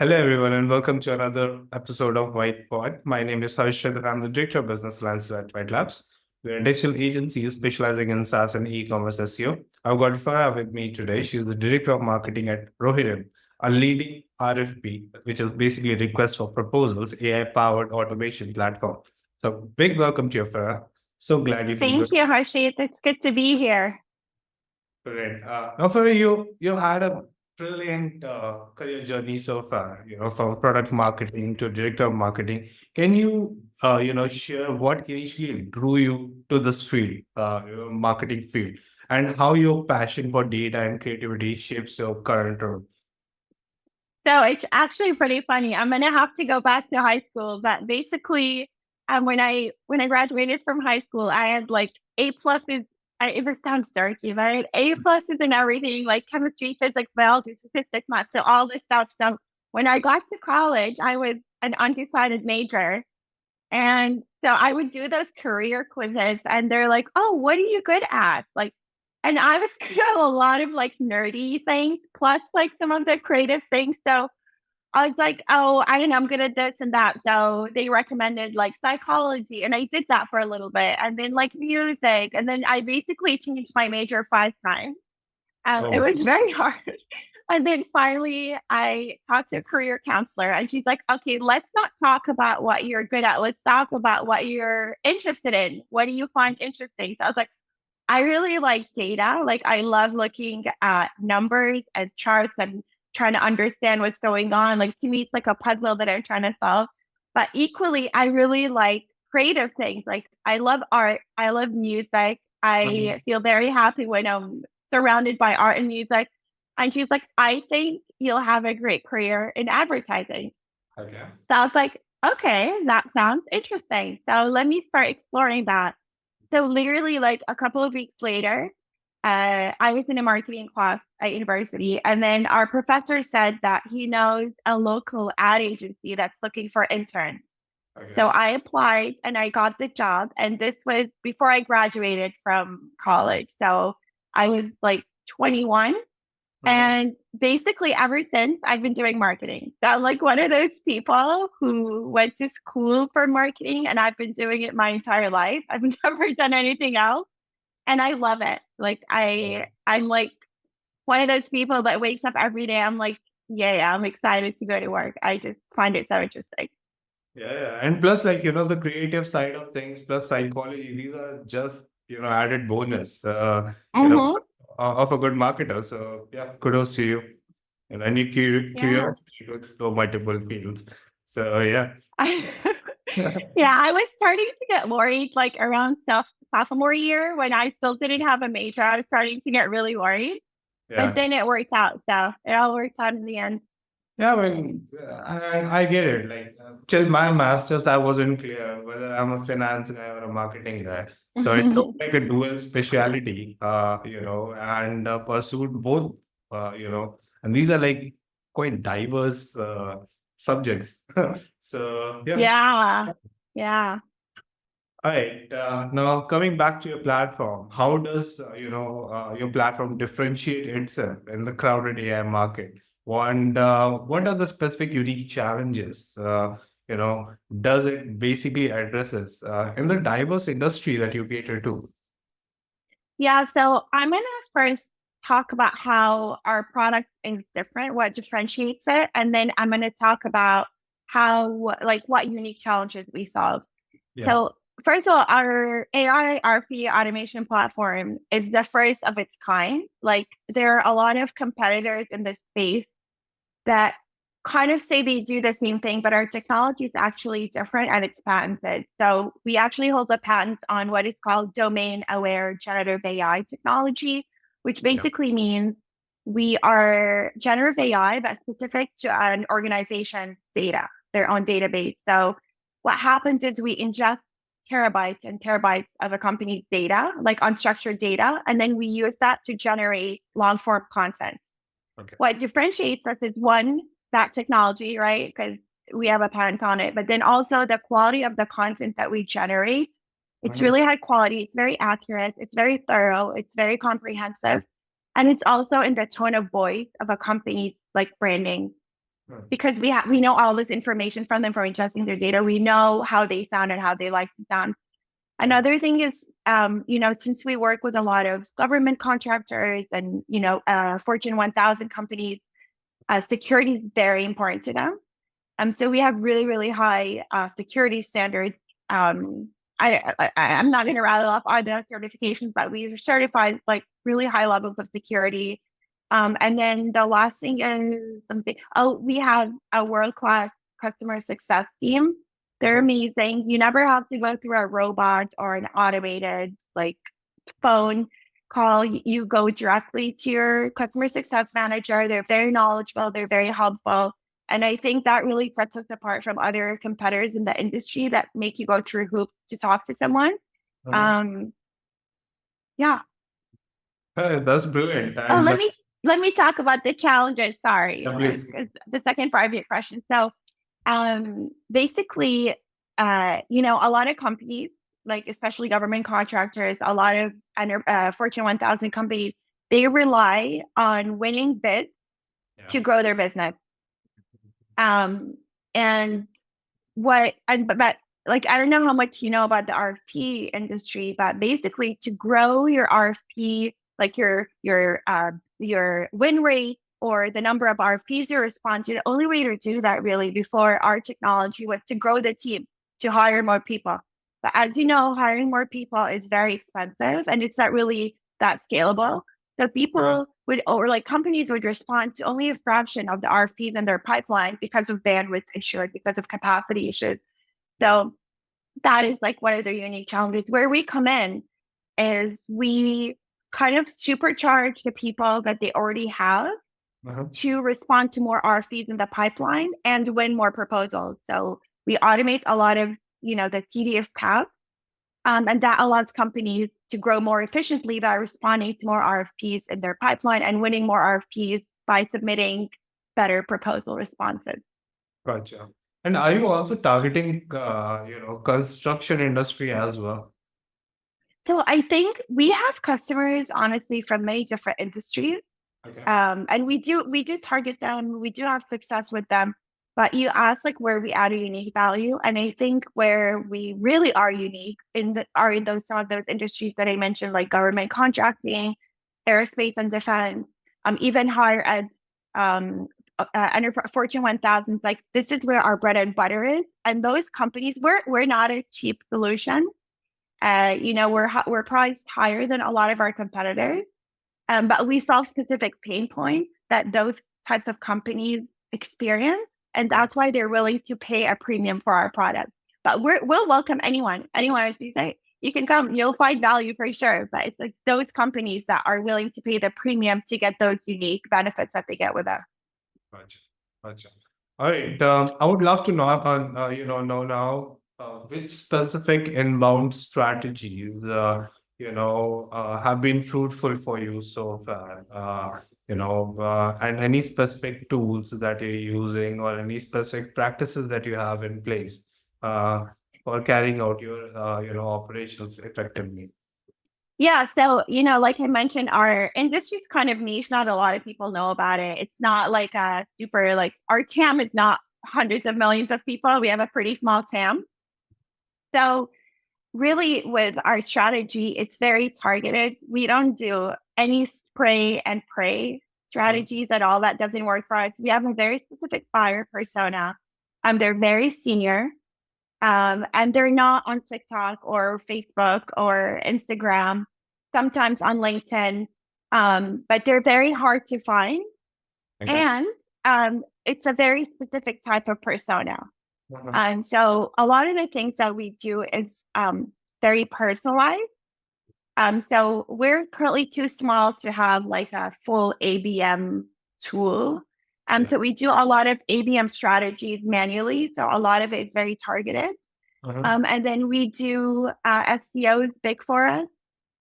Hello, everyone, and welcome to another episode of White Pod. My name is Harshit, and I'm the Director of Business Alliance at Wytlabs. We're a digital agency specializing in SaaS and e-commerce SEO. I've got Farah with me today. She's the Director of Marketing at Rohirrim, a leading RFP, which is basically a request for proposals, AI-powered automation platform. So big welcome to you, Farah. So glad you could Thank you, Harshit. It's good to be here. Brilliant. Now, Farah, you had a brilliant career journey so far. From product marketing to director of marketing. Can you share what initially drew you to this field, marketing field, and how your passion for data and creativity shapes your current role? So it's actually pretty funny. I'm gonna have to go back to high school, but basically, when I graduated from high school, I had like A pluses. If it sounds dirty, but I had A pluses in everything, like chemistry, physics, biology, statistics, math, so all this stuff. So when I got to college, I was an undecided major, and so I would do those career quizzes, and they're like, "Oh, what are you good at?" Like, and I was good at a lot of like nerdy things, plus like some of the creative things. So I was like, "Oh, I know I'm good at this and that." So they recommended like psychology, and I did that for a little bit, and then like music, and then I basically changed my major 5 times. It Oh, was very hard. And then finally, I talked to a career counselor, and she's like, okay, let's not talk about what you're good at. Let's talk about what you're interested in. What do you find interesting? So I was like, I really like data. Like, I love looking at numbers and charts and trying to understand what's going on. Like, to me, it's like a puzzle that I'm trying to solve. But equally, I really like creative things. Like, I love art, I love music. mhm. I feel very happy when I'm surrounded by art and music. And she's like, I think you'll have a great career in advertising. Okay. So I was like, okay, that sounds interesting. So let me start exploring that. So literally like a couple of weeks later, I was in a marketing class at university, and then our professor said that he knows a local ad agency that's looking for interns. So Okay. I applied and I got the job, and this was before I graduated from college. So I was like 21, Mhm. and basically, ever since I've been doing marketing. So I'm like one of those people who went to school for marketing, and I've been doing it my entire life. I've never done anything else, and I love it. Like I'm like one of those people that wakes up every day. I'm like, yeah, I'm excited to go to work. I just find it so interesting. Yeah, yeah. And plus, like, the creative side of things, plus psychology, these are just, added bonus, Mm-hmm. of a good marketer. So, yeah, kudos to you. And you Yeah. curiosity to explore multiple fields. So, yeah. Yeah, I was starting to get worried like around sophomore year when I still didn't have a major. I was starting to get really worried, but Yeah. then it worked out. So it all worked out in the end. Yeah, I mean, I get it. Like, till my master's, I wasn't clear whether I'm a finance guy or a marketing guy. So I took like a dual specialty, and pursued both, and these are like quite diverse subjects. So, yeah. Yeah. Yeah. All right. Now, coming back to your platform, how does your platform differentiate itself in the crowded AI market? And what are the specific unique challenges? Does it basically addresses in the diverse industry that you cater to? Yeah. So I'm going to first talk about how our product is different, what differentiates it. And then I'm going to talk about how, like, what unique challenges we solve. Yeah. So, first of all, our AI RP automation platform is the first of its kind. Like, there are a lot of competitors in this space that kind of say they do the same thing, but our technology is actually different and it's patented. So we actually hold a patent on what is called domain aware generative AI technology, which Yeah. basically means we are generative AI that's specific to an organization's data, their own database. So what happens is we ingest terabytes and terabytes of a company's data, like unstructured data, and then we use that to generate long form content. Okay. What differentiates us is one, that technology, right? Because we have a patent on it, but then also the quality of the content that we generate. It's Mhm. really high quality, it's very accurate, it's very thorough, it's very comprehensive. And it's also in the tone of voice of a company's like branding. because we know all this information from them from ingesting their data. We know how they sound and how they like to sound. Another thing is, since we work with a lot of government contractors and, Fortune 1000 companies, security is very important to them. So we have really, really high security standards. I'm not going to rattle off all the certifications, but we've certified like really high levels of security. And then the last thing is something. Oh, we have a world-class customer success team. They're amazing. You never have to go through a robot or an automated like phone call. You go directly to your customer success manager. They're very knowledgeable. They're very helpful. And I think that really sets us apart from other competitors in the industry that make you go through hoops to talk to someone. Yeah. That's brilliant. Oh, let me talk about the challenges. Sorry, the second part of your question. So, basically, a lot of companies, like especially government contractors, a lot of Fortune 1000 companies, they rely on winning bids to grow their business. But like, I don't know how much you know about the RFP industry, but basically to grow your RFP, like your win rate or the number of RFPs you respond to, the only way to do that really before our technology was to grow the team, to hire more people. But as you know, hiring more people is very expensive and it's not really that scalable. So people companies would respond to only a fraction of the RFPs in their pipeline because of bandwidth issues, because of capacity issues. So that is like one of the unique challenges. Where we come in is we kind of supercharge the people that they already have to respond to more RFPs in the pipeline and win more proposals. So we automate a lot of, the tedious path. And that allows companies to grow more efficiently by responding to more RFPs in their pipeline and winning more RFPs by submitting better proposal responses. Gotcha. And are you also targeting, construction industry as well? So I think we have customers, honestly, from many different industries. Okay. And we do target them. We do have success with them. But you asked like where we add a unique value, and I think where we really are unique are in some of those industries that I mentioned, like government contracting, aerospace and defense, even higher ed, Fortune 1000s. Like this is where our bread and butter is, and those companies, we're not a cheap solution. We're priced higher than a lot of our competitors, but we solve specific pain points that those types of companies experience. And that's why they're willing to pay a premium for our product. But we'll welcome anyone. As you say, you can come, you'll find value for sure. But it's like those companies that are willing to pay the premium to get those unique benefits that they get with us. Gotcha. All right. I would love to know now which specific inbound strategies have been fruitful for you so far. And any specific tools that you're using or any specific practices that you have in place for carrying out your operations effectively. Yeah. So, like I mentioned, our industry is kind of niche. Not a lot of people know about it. It's not like a super, like our TAM is not hundreds of millions of people. We have a pretty small TAM. So really with our strategy, it's very targeted. We don't do any spray and pray strategies at all. That doesn't work for us. We have a very specific buyer persona. They're very senior. And they're not on TikTok or Facebook or Instagram, sometimes on LinkedIn. But they're very hard to find. Okay. And it's a very specific type of persona. And so a lot of the things that we do is very personalized. So we're currently too small to have like a full ABM tool. So we do a lot of ABM strategies manually. So a lot of it is very targeted. And then we do SEO is big for us.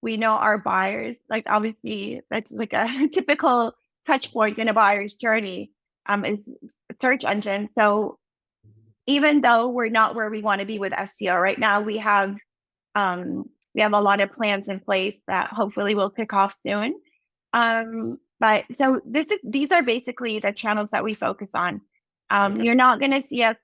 We know our buyers, like obviously that's like a typical touch point in a buyer's journey is search engine. So even though we're not where we want to be with SEO right now, we have a lot of plans in place that hopefully will kick off soon. But so these are basically the channels that we focus on. Okay. You're not going to see us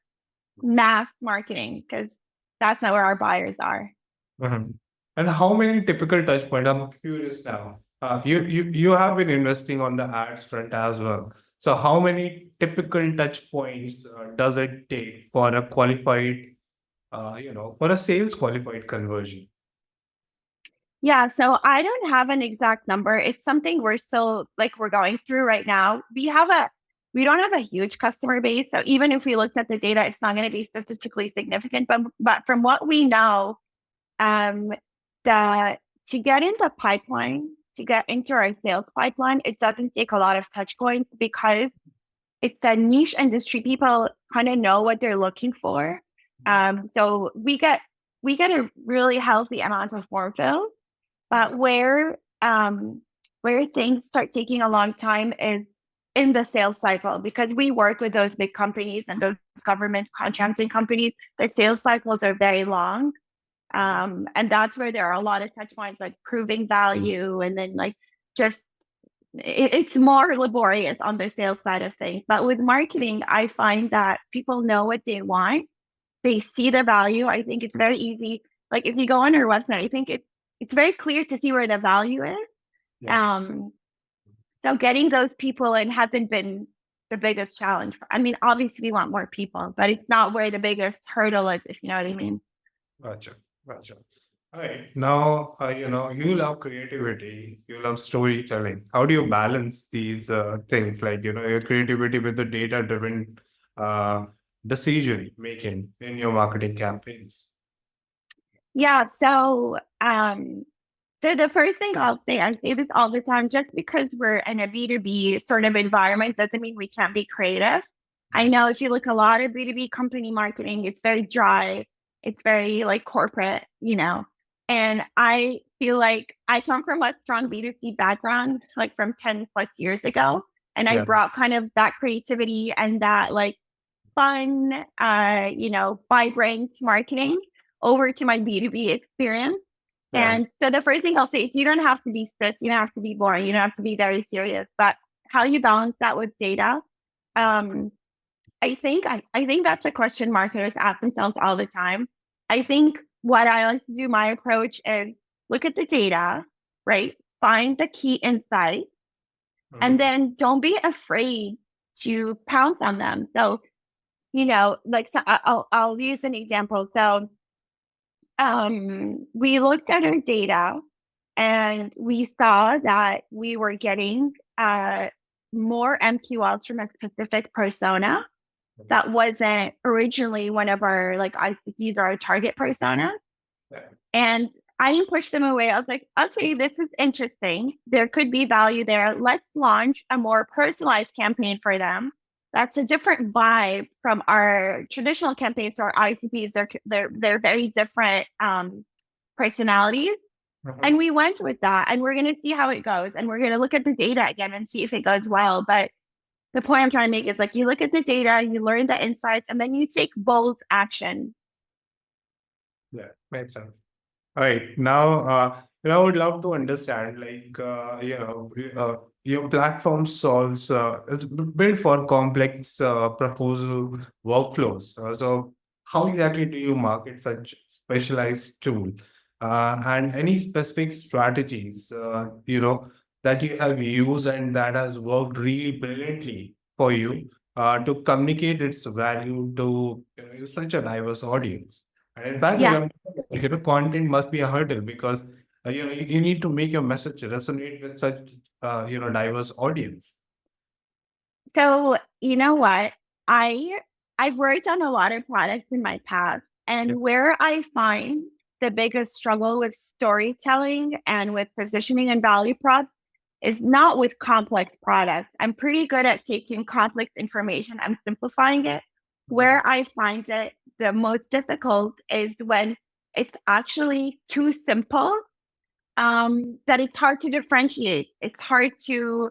mass marketing because that's not where our buyers are. Mhm. And how many typical touch points? I'm curious now. You have been investing on the ads front as well. So how many typical touch points does it take for a qualified, for a sales qualified conversion? Yeah, so I don't have an exact number. It's something we're still like we're going through right now. We don't have a huge customer base, so even if we looked at the data, it's not going to be statistically significant. But from what we know, um, that to get in the pipeline, to get into our sales pipeline, it doesn't take a lot of touch points because it's a niche industry. People kind of know what they're looking for. So we get a really healthy amount of form fills. But where things start taking a long time is in the sales cycle because we work with those big companies and those government contracting companies. The sales cycles are very long. And that's where there are a lot of touch points like proving value and then like just it's more laborious on the sales side of things. But with marketing, I find that people know what they want. They see the value. I think it's very easy. Like if you go on our website, I think it's very clear to see where the value is. Yeah. Um, so getting those people in hasn't been the biggest challenge. I mean, obviously we want more people, but it's not where the biggest hurdle is, if you know what I mean. Gotcha. Gotcha. All right. Now, you love creativity, you love storytelling. How do you balance these things, like, your creativity with the data-driven uh, decision making in your marketing campaigns? Yeah. So the first thing I'll say, I say this all the time, just because we're in a B2B sort of environment doesn't mean we can't be creative. I know if you look a lot of B2B company marketing, it's very dry. It's very like corporate, and I feel like I come from a strong B2C background, like from 10 plus years ago. And I Yeah. brought kind of that creativity and that like fun, vibrant marketing over to my B2B experience. Yeah. And so the first thing I'll say is you don't have to be stiff, you don't have to be boring, you don't have to be very serious, but how you balance that with data. Um, I think that's a question marketers ask themselves all the time. I think what I like to do, my approach is look at the data, right? Find the key insight, and Mhm. then don't be afraid to pounce on them. So, like so I'll use an example. So we looked at our data and we saw that we were getting more MQLs from a specific persona that wasn't originally one of our like ICPs or our target persona. Yeah. And I didn't push them away. I was like, okay, this is interesting. There could be value there. Let's launch a more personalized campaign for them. That's a different vibe from our traditional campaigns or ICPs. They're very different personalities. And Mhm. we went with that and we're going to see how it goes. And we're going to look at the data again and see if it goes well. But the point I'm trying to make is like you look at the data, you learn the insights, and then you take bold action. Yeah. Makes sense. All right. Now, I would love to understand, like, your platform solves, it's built for complex proposal workflows. So how exactly do you market such specialized tool? And any specific strategies, that you have used and that has worked really brilliantly for you, to communicate its value to, such a diverse audience? And in fact, Yeah. content must be a hurdle because you need to make your message resonate with such diverse audience. So you know what? I I've worked on a lot of products in my past, Yeah. and where I find the biggest struggle with storytelling and with positioning and value props is not with complex products. I'm pretty good at taking complex information and simplifying it. Mhm. Where I find it the most difficult is when it's actually too simple, that it's hard to differentiate. It's hard to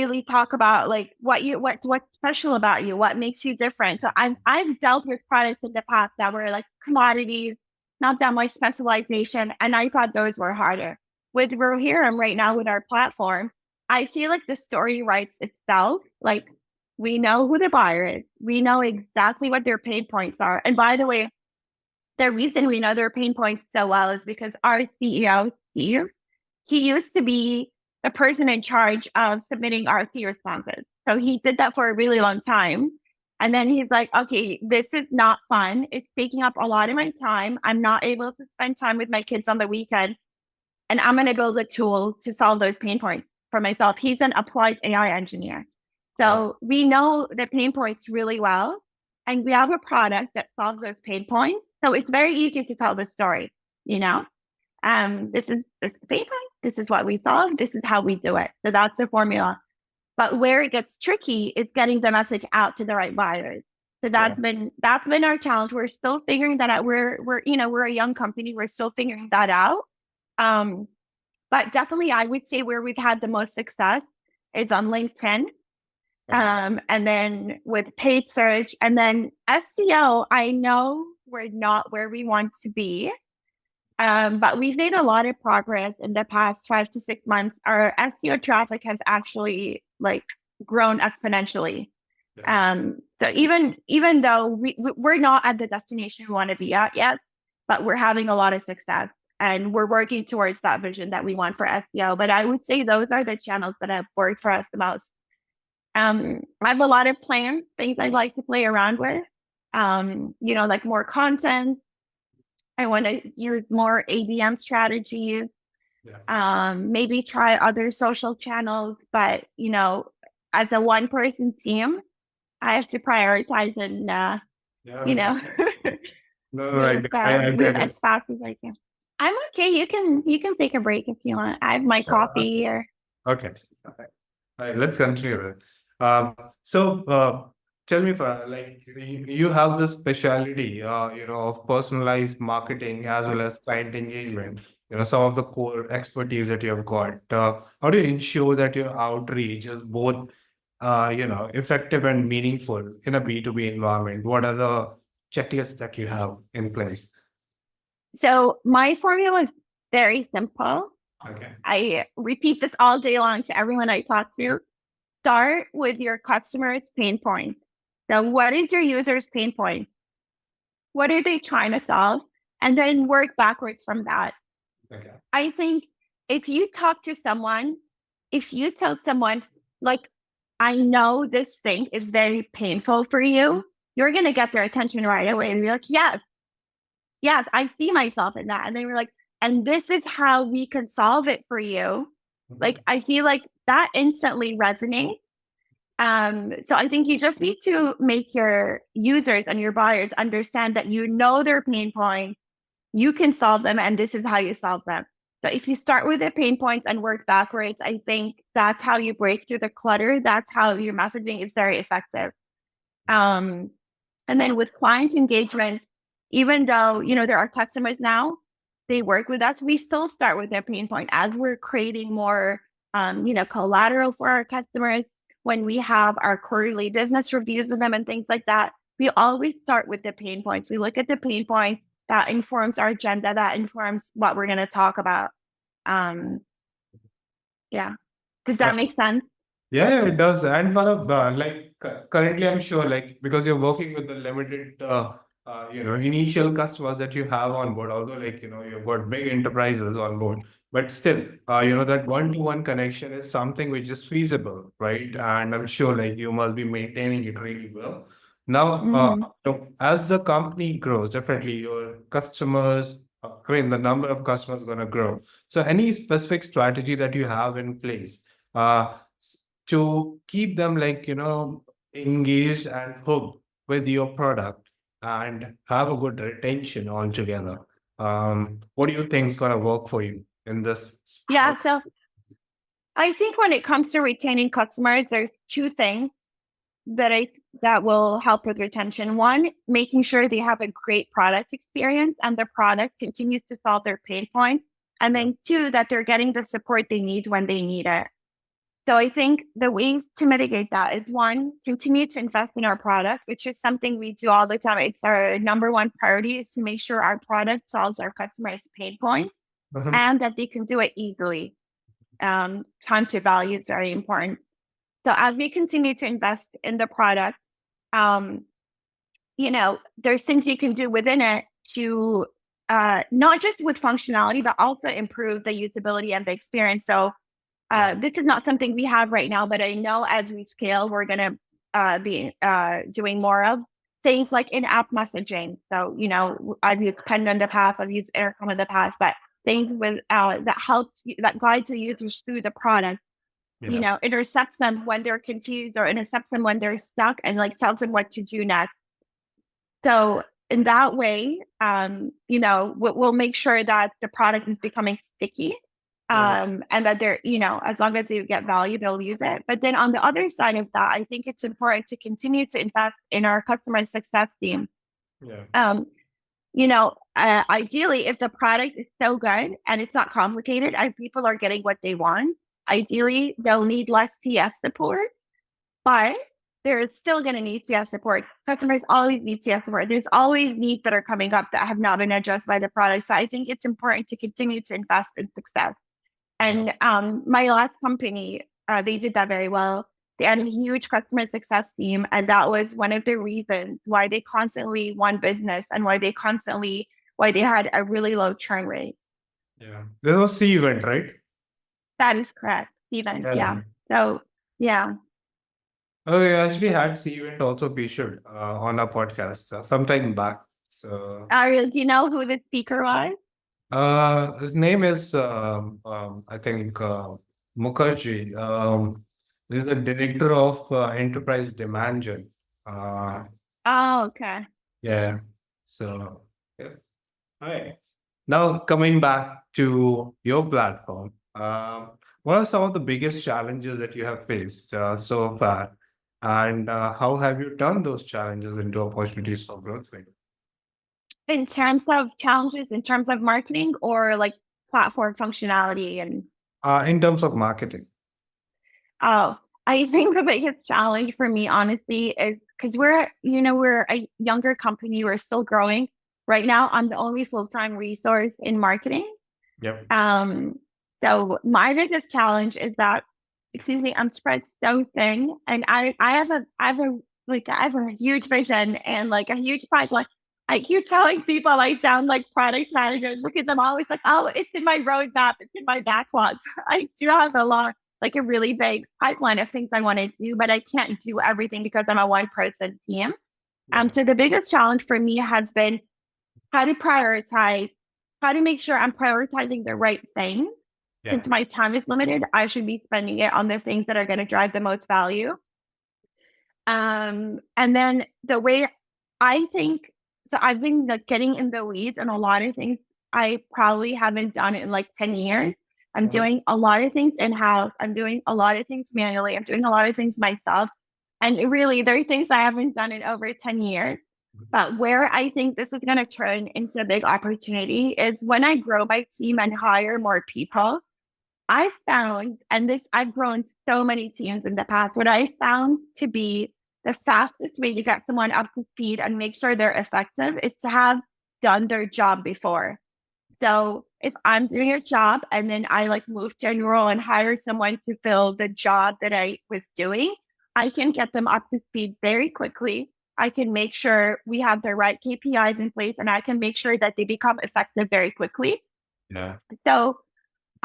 really talk about like what's special about you, what makes you different. So I've dealt with products in the past that were like commodities, not that much specialization, and I thought those were harder. With Rohirrim right now with our platform, I feel like the story writes itself. Like We know who the buyer is. We know exactly what their pain points are. And by the way, the reason we know their pain points so well is because our CEO, Steve, he used to be the person in charge of submitting RFP responses. So he did that for a really long time. And then he's like, okay, this is not fun. It's taking up a lot of my time. I'm not able to spend time with my kids on the weekend. And I'm going to build a tool to solve those pain points for myself. He's an applied AI engineer. So we know the pain points really well. And we have a product that solves those pain points. So it's very easy to tell the story, you know? This is the pain point. This is what we solve. This is how we do it. So that's the formula. But where it gets tricky is getting the message out to the right buyers. So that's been our challenge. We're still figuring that out. We're a young company. We're still figuring that out. But definitely, I would say where we've had the most success is on LinkedIn. And then with paid search, and then SEO, I know we're not where we want to be. But we've made a lot of progress in the past 5 to 6 months. Our SEO traffic has actually grown exponentially. So even though we're not at the destination we want to be at yet, but we're having a lot of success and we're working towards that vision that we want for SEO. But I would say those are the channels that have worked for us the most. I have a lot of plans, things I'd like to play around with. Like more content. I want to use more ABM strategies. Maybe try other social channels, but as a one-person team, I have to prioritize and move as fast as I can. I'm okay. You can take a break if you want. I have my coffee or. Okay. All right, let's continue. Tell me, Farah, you have this specialty, of personalized marketing as well as client engagement. Some of the core expertise that you have got. How do you ensure that your outreach is both, effective and meaningful in a B2B environment? What are the checklists that you have in place? So my formula is very simple. Okay. I repeat this all day long to everyone I talk to. Start with your customer's pain point. So what is your user's pain point? What are they trying to solve? And then work backwards from that. Okay. I think if you tell someone, I know this thing is very painful for you, you're going to get their attention right away and be like, yes, I see myself in that. And they were like, and this is how we can solve it for you. I feel like that instantly resonates. So I think you just need to make your users and your buyers understand that their pain points, you can solve them, and this is how you solve them. So if you start with the pain points and work backwards, I think that's how you break through the clutter. That's how your messaging is very effective. And then with client engagement, even though, there are customers now, they work with us, we still start with their pain point as we're creating more, collateral for our customers. When we have our quarterly business reviews with them and things like that, we always start with the pain points. We look at the pain points that informs our agenda, that informs what we're going to talk about. Does that make sense? Yeah, it does. And Farah, currently, I'm sure, because you're working with the limited, initial customers that you have on board, although, you've got big enterprises on board, but still, that one-to-one connection is something which is feasible, right? And I'm sure, you must be maintaining it really well. Now, as the company grows, definitely your customers, the number of customers going to grow. So, any specific strategy that you have in place? To keep them engaged and hooked with your product and have a good retention altogether. What do you think is going to work for you in this? Yeah, so I think when it comes to retaining customers, there's two things that will help with retention. One, making sure they have a great product experience and the product continues to solve their pain points. And then two, that they're getting the support they need when they need it. So I think the ways to mitigate that is one, continue to invest in our product, which is something we do all the time. It's our number one priority is to make sure our product solves our customers' pain points and that they can do it easily. Time to value is very important. So as we continue to invest in the product, there's things you can do within it to not just with functionality, but also improve the usability and the experience. So this is not something we have right now, but I know as we scale, we're going to be doing more of things like in-app messaging. So, I've used Pen in the past, I've used Aircom in the past, but things with that guides the users through the product. Yes. Intercepts them when they're confused or intercepts them when they're stuck and like tells them what to do next. So in that way, we'll make sure that the product is becoming sticky. And that they're, as long as you get value, they'll use it. But then on the other side of that, I think it's important to continue to invest in our customer success team. Yeah. Ideally, if the product is so good and it's not complicated and people are getting what they want, ideally they'll need less CS support, but they're still going to need CS support. Customers always need CS support. There's always needs that are coming up that have not been addressed by the product. So I think it's important to continue to invest in success. And my last company, they did that very well. They had a huge customer success team. And that was one of the reasons why they constantly won business and why they had a really low churn rate. Yeah. This was C event, right? That is correct. Events, yeah. So, yeah. Oh, we actually had C event also featured on our podcast sometime back. So, Do you know who the speaker was? his name is I think Mukherjee. He's the director of enterprise demand gen. Oh, okay. Yeah. So, yeah. All right. Now coming back to your platform, what are some of the biggest challenges that you have faced so far, and how have you turned those challenges into opportunities for growth? In terms of challenges, in terms of marketing or like platform functionality and In terms of marketing. oh, I think the biggest challenge for me, honestly, is because we're a younger company, we're still growing. Right now, I'm the only full-time resource in marketing. Yep. So my biggest challenge is that, I'm spread so thin, and I have a huge vision and like a huge pipeline. I keep telling people I sound like product managers. Look at them always like, oh, it's in my roadmap, it's in my backlog. I do have a really big pipeline of things I want to do, but I can't do everything because I'm a one-person team. So the biggest challenge for me has been how to make sure I'm prioritizing the right thing. Yeah. Since my time is limited, I should be spending it on the things that are going to drive the most value. And then the way I think, so I've been like getting in the weeds on a lot of things I probably haven't done in like 10 years. I'm doing a lot of things in-house. I'm doing a lot of things manually. I'm doing a lot of things myself. And really, there are things I haven't done in over 10 years. But where I think this is going to turn into a big opportunity is when I grow my team and hire more people. I found, I've grown so many teams in the past, what I found to be the fastest way to get someone up to speed and make sure they're effective is to have done their job before. So if I'm doing a job and then I like move to a new role and hire someone to fill the job that I was doing, I can get them up to speed very quickly. I can make sure we have the right KPIs in place and I can make sure that they become effective very quickly. Yeah. So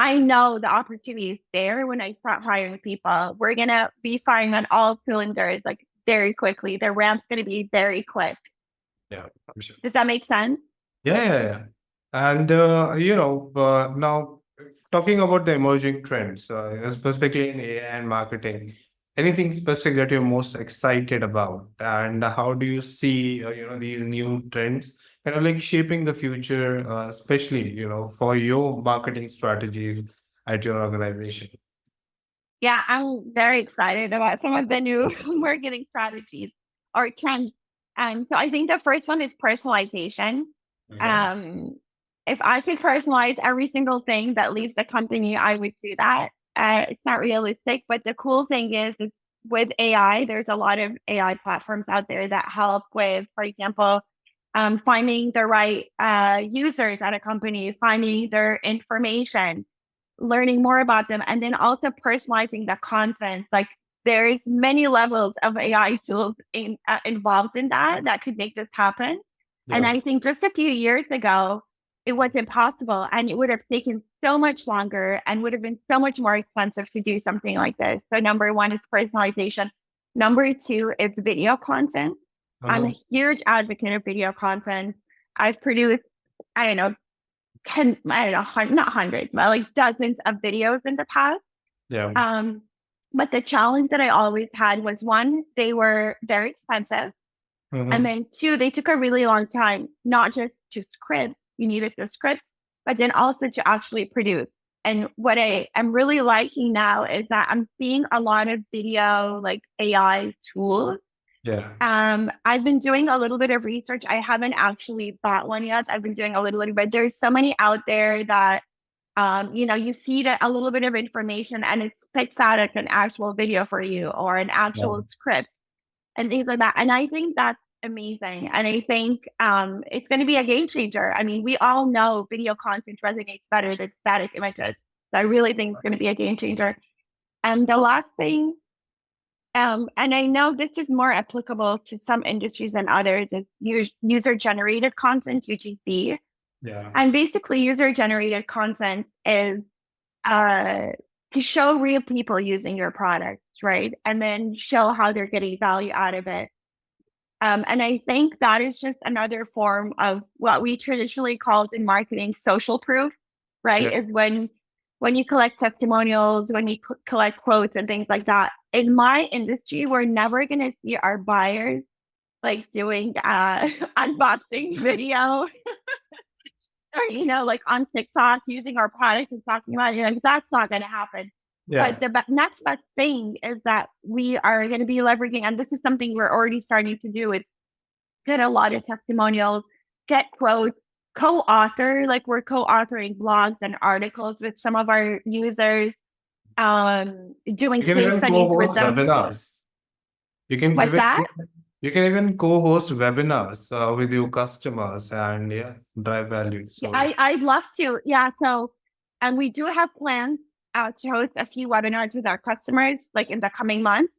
I know the opportunity is there when I start hiring people. We're going to be firing on all cylinders like very quickly. The ramp's going to be very quick. Yeah. I'm sure. Does that make sense? Yeah. And, now talking about the emerging trends, specifically in AI and marketing, anything specific that you're most excited about, and how do you see, these new trends kind of like shaping the future, especially, for your marketing strategies at your organization? Yeah, I'm very excited about some of the new marketing strategies or trends. So I think the first one is personalization. If I could personalize every single thing that leaves the company, I would do that. It's not realistic, but the cool thing is with AI, there's a lot of AI platforms out there that help with, for example, finding the right users at a company, finding their information, learning more about them, and then also personalizing the content. Like there's many levels of AI tools involved in that could make this happen. And Yeah. I think just a few years ago, it was impossible and it would have taken so much longer and would have been so much more expensive to do something like this. So number one is personalization. Number two is video content. I'm a huge advocate of video content. I've produced, I don't know, 10, I don't know, not hundreds, but like dozens of videos in the past. Yeah. But the challenge that I always had was one, they were very expensive. And then two, they took a really long time, not just to script, you needed to script, but then also to actually produce. And what I am really liking now is that I'm seeing a lot of video, like AI tools. Yeah. I've been doing a little bit of research. I haven't actually bought one yet. I've been doing a little bit, but there's so many out there that, you see a little bit of information and it spits out like an actual video for you or an actual script and things like that. And I think that's amazing. And I think it's going to be a game changer. I mean, we all know video content resonates better than static images. So I really think it's going to be a game changer. And the last thing, and I know this is more applicable to some industries than others, is user-generated content, UGC. Yeah. And basically, user-generated content is to show real people using your product, right? And then show how they're getting value out of it. And I think that is just another form of what we traditionally called in marketing social proof, right? Sure. Is when you collect testimonials, when you collect quotes and things like that. In my industry, we're never going to see our buyers like doing unboxing video or, like on TikTok using our product and talking about it. Like, that's not going to happen. Yeah. But the next best thing is that we are going to be leveraging, and this is something we're already starting to do, is get a lot of testimonials, get quotes, co-author, like we're co-authoring blogs and articles with some of our users, doing You can case even studies with co-host them. webinars. You can What's even that? you can even co-host webinars with your customers and drive value. So I'd love to. Yeah. So, and we do have plans to host a few webinars with our customers, like in the coming months.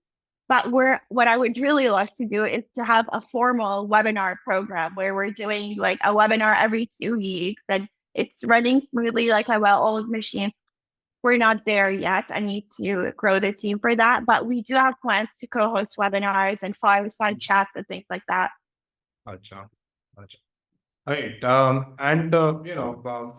But what I would really love to do is to have a formal webinar program where we're doing like a webinar every 2 weeks and it's running smoothly like a well-oiled machine. We're not there yet. I need to grow the team for that. But we do have plans to co-host webinars and fireside chats and things like that. Acha. Acha. Right.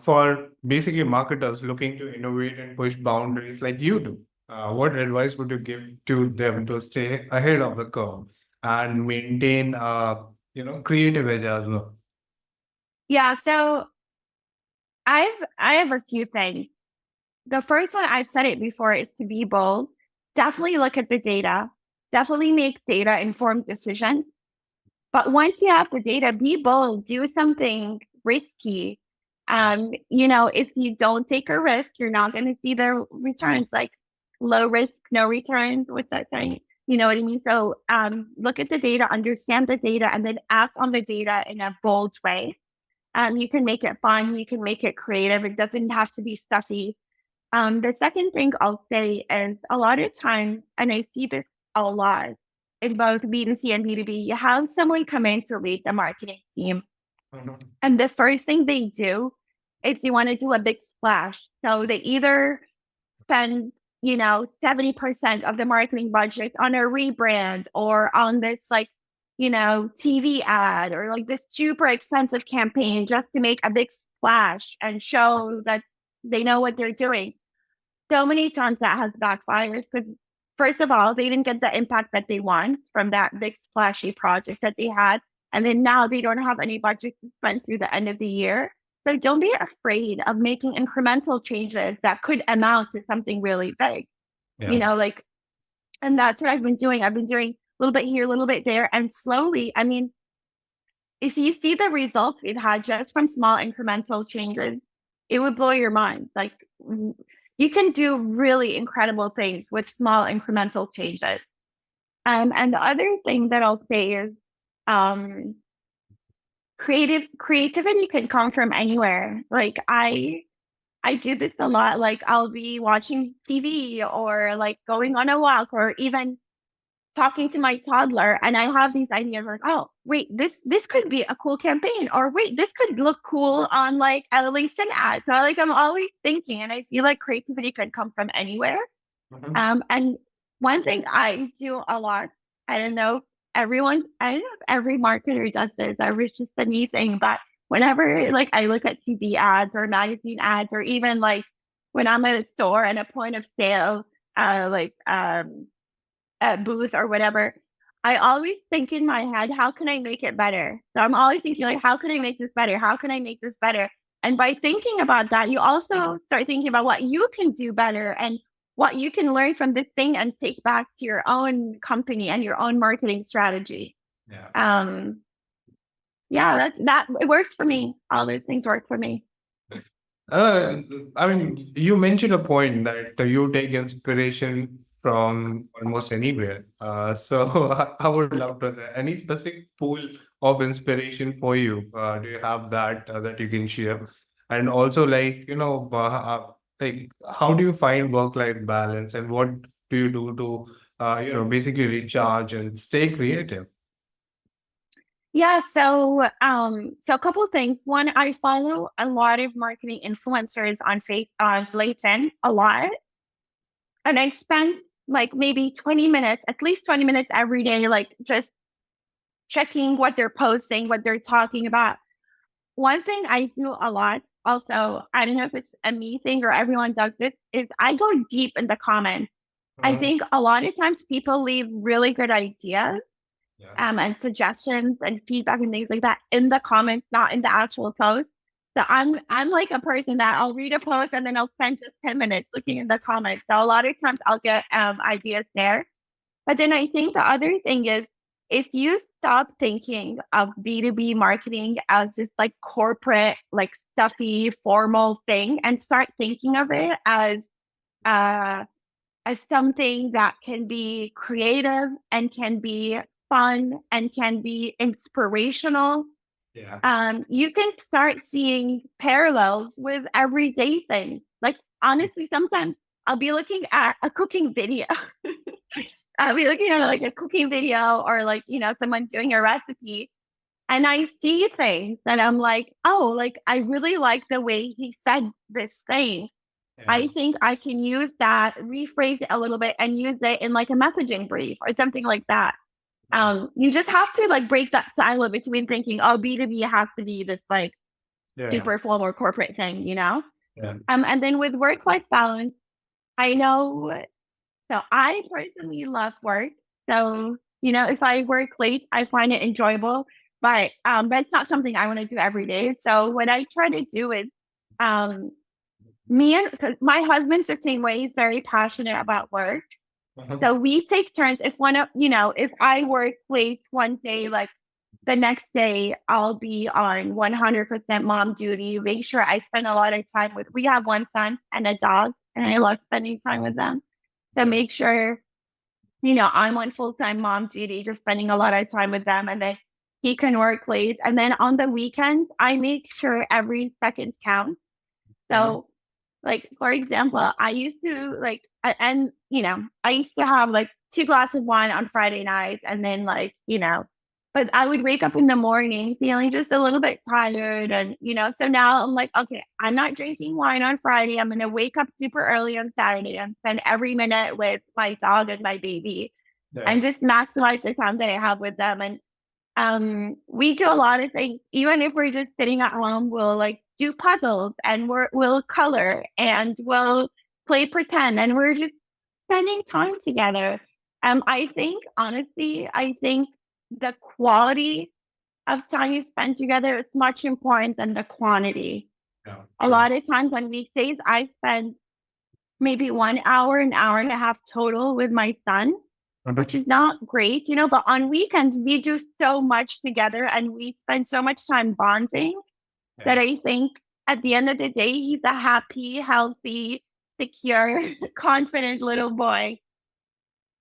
For basically marketers looking to innovate and push boundaries like you do, what advice would you give to them to stay ahead of the curve and maintain, creative edge as well? Yeah. So I have a few things. The first one, I've said it before, is to be bold. Definitely look at the data. Definitely make data informed decisions. But once you have the data, be bold. Do something risky. If you don't take a risk, you're not going to see the returns. Like low risk, no returns. What's that saying? You know what I mean? So look at the data, understand the data, and then act on the data in a bold way. You can make it fun. You can make it creative. It doesn't have to be stuffy. The second thing I'll say is a lot of times, and I see this a lot in both B2C and B2B, you have someone come in to lead the marketing team. And the first thing they do is they want to do a big splash. So they either spend, 70% of the marketing budget on a rebrand or on this TV ad or like this super expensive campaign just to make a big splash and show that they know what they're doing. So many times that has backfired because, first of all, they didn't get the impact that they want from that big splashy project that they had. And then now they don't have any budget to spend through the end of the year. So don't be afraid of making incremental changes that could amount to something really big. And that's what I've been doing. I've been doing a little bit here, a little bit there. And slowly, I mean, if you see the results we've had just from small incremental changes, it would blow your mind. Like, you can do really incredible things with small incremental changes. And the other thing that I'll say is creativity can come from anywhere. Like I do this a lot. Like I'll be watching TV or like going on a walk or even talking to my toddler, and I have these ideas like, oh, wait, this could be a cool campaign, or wait, this could look cool on like a LinkedIn ad. So like I'm always thinking, and I feel like creativity can come from anywhere. Mhm. And one thing I do a lot, I don't know, I don't know if every marketer does this, or it's just a me thing, but whenever like I look at TV ads or magazine ads, or even like when I'm at a store and a point of sale, like a booth or whatever, I always think in my head, how can I make it better? So I'm always thinking like, how can I make this better? How can I make this better? And by thinking about that, you also start thinking about what you can do better and what you can learn from this thing and take back to your own company and your own marketing strategy. Yeah. Yeah, that it works for me. All those things work for me. Uh, I mean, you mentioned a point that you take inspiration from almost anywhere. So I would love to say any specific pool of inspiration for you. Do you have that that you can share? And also, like like how do you find work-life balance, and what do you do to basically recharge and stay creative? Yeah, so a couple of things. One, I follow a lot of marketing influencers on LinkedIn a lot. And I spend like maybe 20 minutes, at least 20 minutes every day, like just checking what they're posting, what they're talking about. One thing I do a lot, also, I don't know if it's a me thing or everyone does this, is I go deep in the comments. I Mhm. think a lot of times people leave really good ideas Yeah. and suggestions and feedback and things like that in the comments, not in the actual post. So I'm like a person that I'll read a post and then I'll spend just 10 minutes looking in the comments. So a lot of times I'll get ideas there. But then I think the other thing is if you stop thinking of B2B marketing as this like corporate, like stuffy, formal thing and start thinking of it uh as something that can be creative and can be fun and can be inspirational, Yeah. you can start seeing parallels with everyday things. Like honestly, sometimes I'll be looking at a cooking video. I'll be looking at like a cooking video or like, someone doing a recipe. And I see things that I'm like, oh, like I really like the way he said this thing. Yeah. I think I can use that, rephrase it a little bit and use it in like a messaging brief or something like that. Yeah. You just have to like break that silo between thinking, oh, B2B has to be this like Yeah. super formal corporate thing, you know? Yeah. And then with work-life balance, I know, so I personally love work. So, if I work late, I find it enjoyable, but that's not something I want to do every day. So what I try to do is um me and 'cause my husband's the same way. He's very passionate about work. Mhm. So we take turns. If one of, if I work late one day, like the next day, I'll be on 100% mom duty. Make sure I spend a lot of time we have one son and a dog, and I love spending time with them. So Yeah. make sure, I'm on full-time mom duty, just spending a lot of time with them. And then he can work late. And then on the weekends, I make sure every second counts. Mhm. So, like, for example, I used to and I used to have like two glasses of wine on Friday nights, and then but I would wake up in the morning feeling just a little bit tired, and so now I'm like, okay, I'm not drinking wine on Friday. I'm gonna wake up super early on Saturday and spend every minute with my dog and my baby, Yeah. and just maximize the time that I have with them. And we do a lot of things. Even if we're just sitting at home, we'll like do puzzles and we'll color and we'll play pretend and we're just spending time together. I think honestly, I think the quality of time you spend together is much important than the quantity. Yeah. A True. lot of times on weekdays, I spend maybe 1 hour, an hour and a half total with my son, which Mhm. is not great, but on weekends we do so much together and we spend so much time bonding that Yeah. I think at the end of the day, he's a happy, healthy, secure, confident little boy.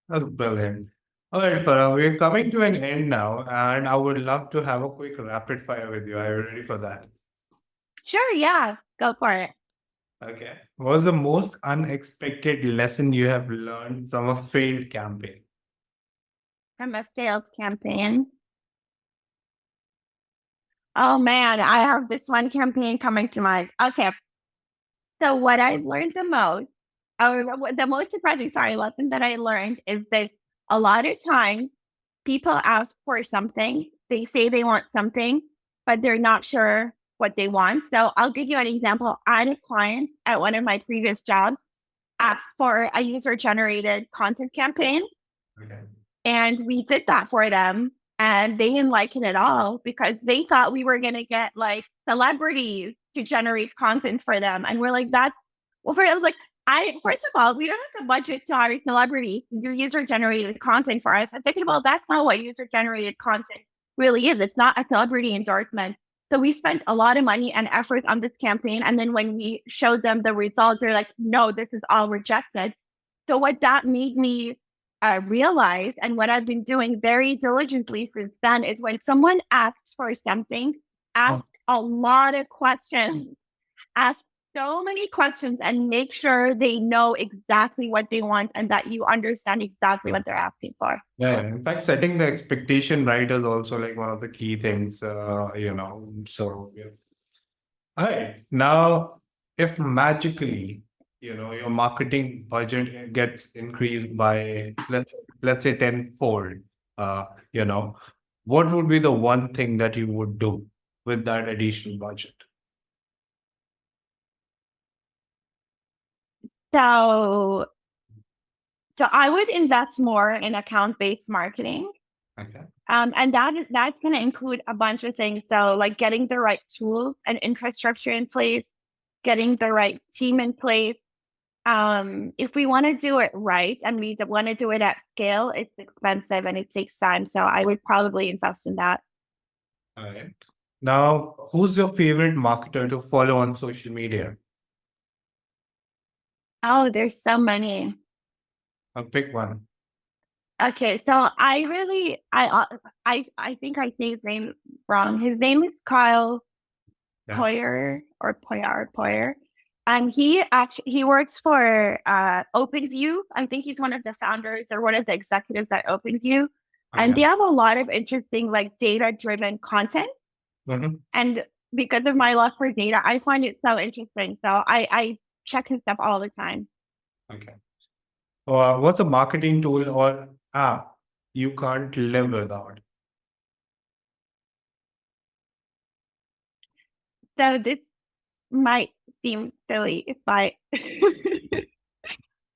That's brilliant. All right, Farah, we're coming to an end now, and I would love to have a quick rapid fire with you. Are you ready for that? Sure, yeah, go for it. Okay. What was the most unexpected lesson you have learned from a failed campaign? From a failed campaign. Oh man, I have this one campaign coming to mind. Okay. So what I've learned the most, or the most surprising, sorry, lesson that I learned is that a lot of times people ask for something. They say they want something, but they're not sure what they want. So I'll give you an example. I had a client at one of my previous jobs asked for a user generated content campaign. Okay. And we did that for them. And they didn't like it at all because they thought we were going to get like celebrities to generate content for them. And we're like, that's, well, for us, like, first of all, we don't have the budget to hire celebrities to do user generated content for us. And thinking about that's not what user generated content really is. It's not a celebrity endorsement. So we spent a lot of money and effort on this campaign. And then when we showed them the results, they're like, no, this is all rejected. So what that made me realize, and what I've been doing very diligently since then, is when someone asks for something, ask a lot of questions, ask so many questions, and make sure they know exactly what they want and that you understand exactly what they're asking for. Yeah, in fact, setting the expectation right is also like one of the key things, so yeah. All right. Now, if magically, your marketing budget gets increased by let's say tenfold, you know, what would be the one thing that you would do with that additional budget? So, so I would invest more in account-based marketing. Okay. And that's going to include a bunch of things. So like getting the right tools and infrastructure in place, getting the right team in place. If we want to do it right and we want to do it at scale, it's expensive and it takes time. So I would probably invest in that. All right. Now, who's your favorite marketer to follow on social media? Oh, there's so many. I'll pick one. Okay, so I think I say his name wrong. His name is Kyle Yeah. Poyer. And he works for OpenView. I think he's one of the founders or one of the executives at OpenView. And they Okay. have a lot of interesting like data-driven content. Mhm. And because of my love for data, I find it so interesting. So I check his stuff all the time. Okay. What's a marketing tool or app you can't live without? So this might seem silly, but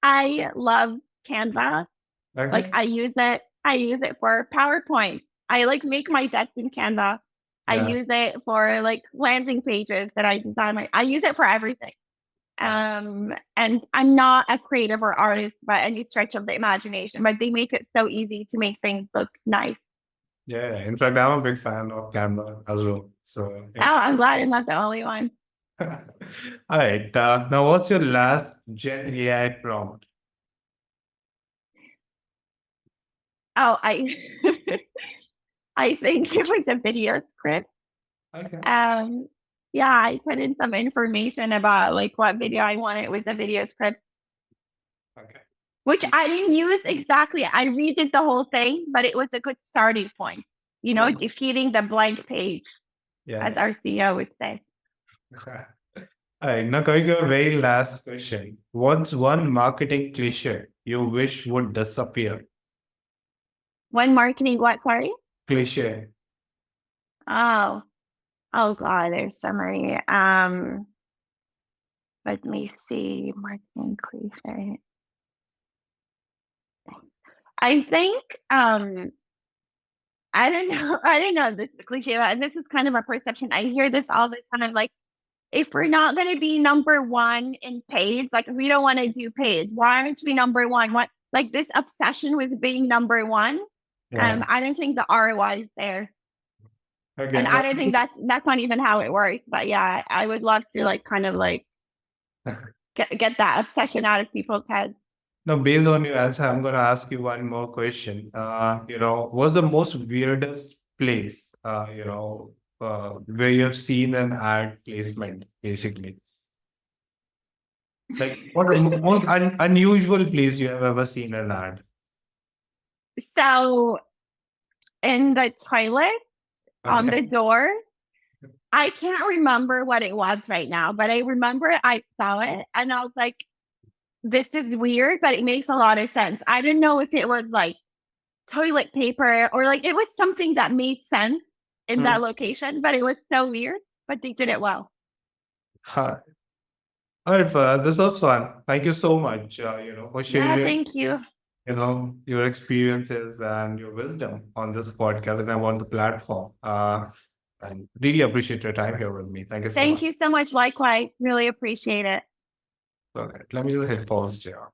I love Canva. Like Okay. I use it for PowerPoint. I like make my decks in Canva. I Yeah. use it for like landing pages that I design. I use it for everything. And I'm not a creative or artist by any stretch of the imagination, but they make it so easy to make things look nice. Yeah. In fact, I'm a big fan of Canva as well. So yeah. Oh, I'm glad I'm not the only one. All right. Now, what's your last Gen AI prompt? Oh, I think it was a video script. Okay. Yeah, I put in some information about like what video I wanted with the video script, Okay. which I didn't use exactly. I redid the whole thing, but it was a good starting point. Defeating the blank page, as Yeah. our CEO would say. All right. Now, coming to our very last question. What's one marketing cliche you wish would disappear? When marketing, what? Sorry. Cliche. Oh, God, there's summary. Let me see. Marketing cliche. I think I don't know. I don't know if this is a cliche, but this is kind of a perception. I hear this all the time. Like, if we're not going to be number one in paid, like we don't want to do paid, why aren't we number one? What like this obsession with being number one? Yeah. I don't think the ROI is there, Okay. and I don't think that's not even how it works. But yeah, I would love to like kind of like get that obsession out of people's heads. Now, based on your answer, I'm going to ask you one more question. What's the most weirdest place, where you've seen an ad placement, basically? Like, what the most unusual place you have ever seen an ad? So in the toilet on the Okay. door, I can't remember what it was right now, but I remember I saw it and I was like, this is weird, but it makes a lot of sense. I didn't know if it was like toilet paper or like it was something that made sense in Hmm. that location, but it was so weird, but they did it well. Huh. All right, Farah, this was fun. Thank you so much, for Yeah, sharing, thank you. your experiences and your wisdom on this podcast and I want the platform. And really appreciate your time here with me. Thank you so Thank much. you so much. Likewise. Really appreciate it. Okay, let me just hit pause here.